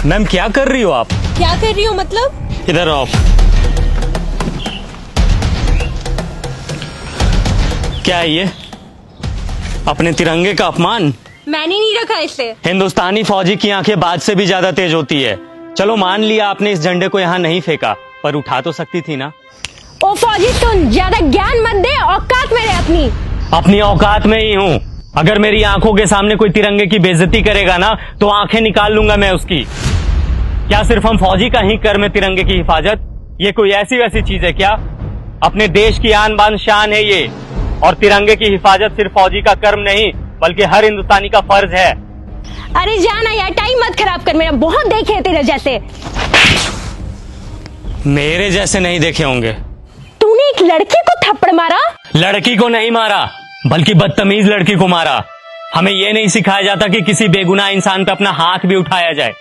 Ma'am क्या कर रही हो आप? क्या कर रही हो मतलब? इधर आओ। क्या है ये? अपने तिरंगे का अपमान। मैंने नहीं रखा इसे। हिंदुस्तानी फौजी की आंखें बाज से भी ज्यादा तेज होती है। चलो मान लिया आपने इस झंडे को यहाँ नहीं फेंका, पर उठा तो सकती थी ना। ओ फौजी सुन, ज्यादा ज्ञान मत दे, औकात में रह अपनी। अपनी औकात में ही हूँ। अगर मेरी आंखों के सामने कोई तिरंगे की बेइज्जती करेगा ना तो आंखें निकाल लूंगा मैं उसकी। क्या सिर्फ हम फौजी का ही कर्म है तिरंगे की हिफाजत? ये कोई ऐसी वैसी चीज है क्या? अपने देश की आन बान शान है ये, और तिरंगे की हिफाजत सिर्फ फौजी का कर्म नहीं बल्कि हर हिंदुस्तानी का फर्ज है। अरे जाना यार, टाइम मत खराब कर मेरा, बहुत देखे हैं तेरे जैसे। मेरे जैसे नहीं देखे होंगे। तूने एक लड़की को थप्पड़ मारा? लड़की को नहीं मारा, बल्कि बदतमीज लड़की को मारा। हमें यह नहीं सिखाया जाता कि किसी बेगुनाह इंसान पे अपना हाथ भी उठाया जाए,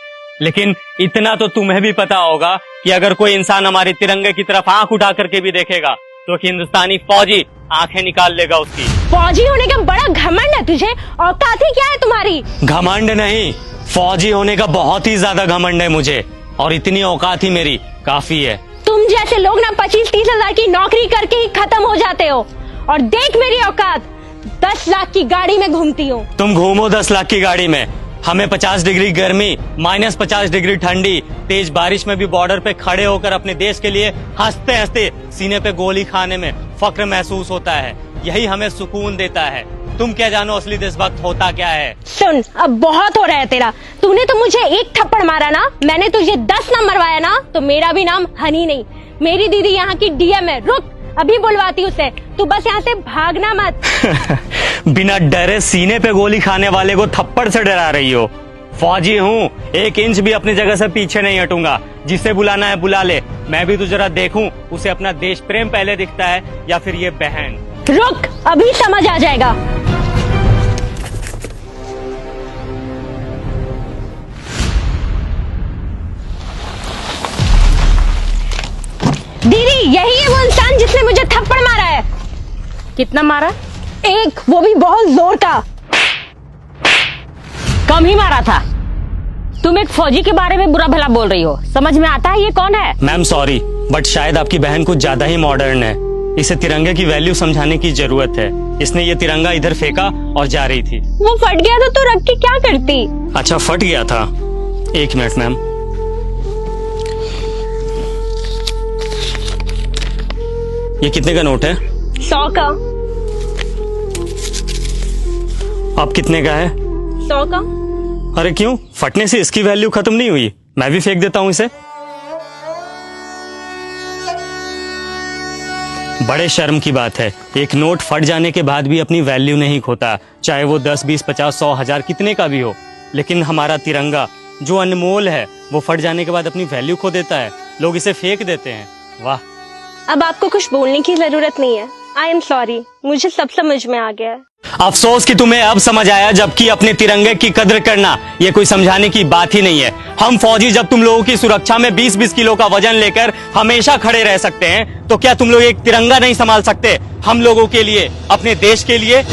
लेकिन इतना तो तुम्हें भी पता होगा कि अगर कोई इंसान हमारे तिरंगे की तरफ आंख उठा करके भी देखेगा तो हिंदुस्तानी फौजी आंखें निकाल लेगा उसकी। फौजी होने का बड़ा घमंड है तुझे, औकात ही क्या है तुम्हारी? घमंड नहीं, फौजी होने का बहुत ही ज्यादा घमंड है मुझे, और इतनी औकात ही मेरी काफी है। तुम जैसे लोग ना 25-30 हजार की नौकरी करके ही खत्म हो जाते हो, और देख मेरी औकात, 10 लाख की गाड़ी में घूमती हूँ। तुम घूमो 10 लाख की गाड़ी में, हमें 50 डिग्री गर्मी, -50 डिग्री ठंडी, तेज बारिश में भी बॉर्डर पे खड़े होकर अपने देश के लिए हंसते हंसते सीने पे गोली खाने में फक्र महसूस होता है। यही हमें सुकून देता है। तुम क्या जानो असली देशभक्त होता क्या है? सुन, अब बहुत हो रहा है तेरा। तूने तो मुझे एक थप्पड़ मारा ना, मैंने तुझे 10 ना मरवाया ना तो मेरा भी नाम हनी नहीं। मेरी दीदी यहाँ की डीएम है, रुक अभी बुलवाती उसे। तू बस यहाँ से भागना मत। बिना डरे सीने पे गोली खाने वाले को थप्पड़ से डरा रही हो? फौजी हूँ, 1 इंच भी अपनी जगह से पीछे नहीं हटूंगा। जिसे बुलाना है बुला ले, मैं भी तो जरा देखूं उसे अपना देश प्रेम पहले दिखता है या फिर ये बहन। रुक, अभी समझ आ जाएगा। दीदी, यही है वो इंसान जिसने मुझे थप्पड़ मारा है। कितना मारा? एक, वो भी बहुत जोर का। कम ही मारा था। तुम एक फौजी के बारे में बुरा भला बोल रही हो, समझ में आता है ये कौन है? मैम सॉरी, बट शायद आपकी बहन कुछ ज्यादा ही मॉडर्न है। इसे तिरंगे की वैल्यू समझाने की जरूरत है। इसने ये तिरंगा इधर फेंका और जा रही थी। वो फट गया तो तू रख के क्या करती? अच्छा फट गया था, 1 मिनट मैम। ये कितने का नोट है? 100 का। अब कितने का है? 100 का। अरे क्यों, फटने से इसकी वैल्यू खत्म नहीं हुई? मैं भी फेंक देता हूँ इसे। बड़े शर्म की बात है, एक नोट फट जाने के बाद भी अपनी वैल्यू नहीं खोता, चाहे वो 10, 20, 50, 100, 1000 कितने का भी हो। लेकिन हमारा तिरंगा जो अनमोल है वो फट जाने के बाद अपनी वैल्यू खो देता है। लोग इसे फेंक देते हैं। वाह। अब आपको कुछ बोलने की जरूरत नहीं है। आई एम सॉरी, मुझे सब समझ में आ गया है। अफसोस कि तुम्हें अब समझ आया, जबकि अपने तिरंगे की कद्र करना ये कोई समझाने की बात ही नहीं है। हम फौजी जब तुम लोगों की सुरक्षा में 20-20 किलो का वजन लेकर हमेशा खड़े रह सकते हैं, तो क्या तुम लोग एक तिरंगा नहीं संभाल सकते हम लोगों के लिए, अपने देश के लिए?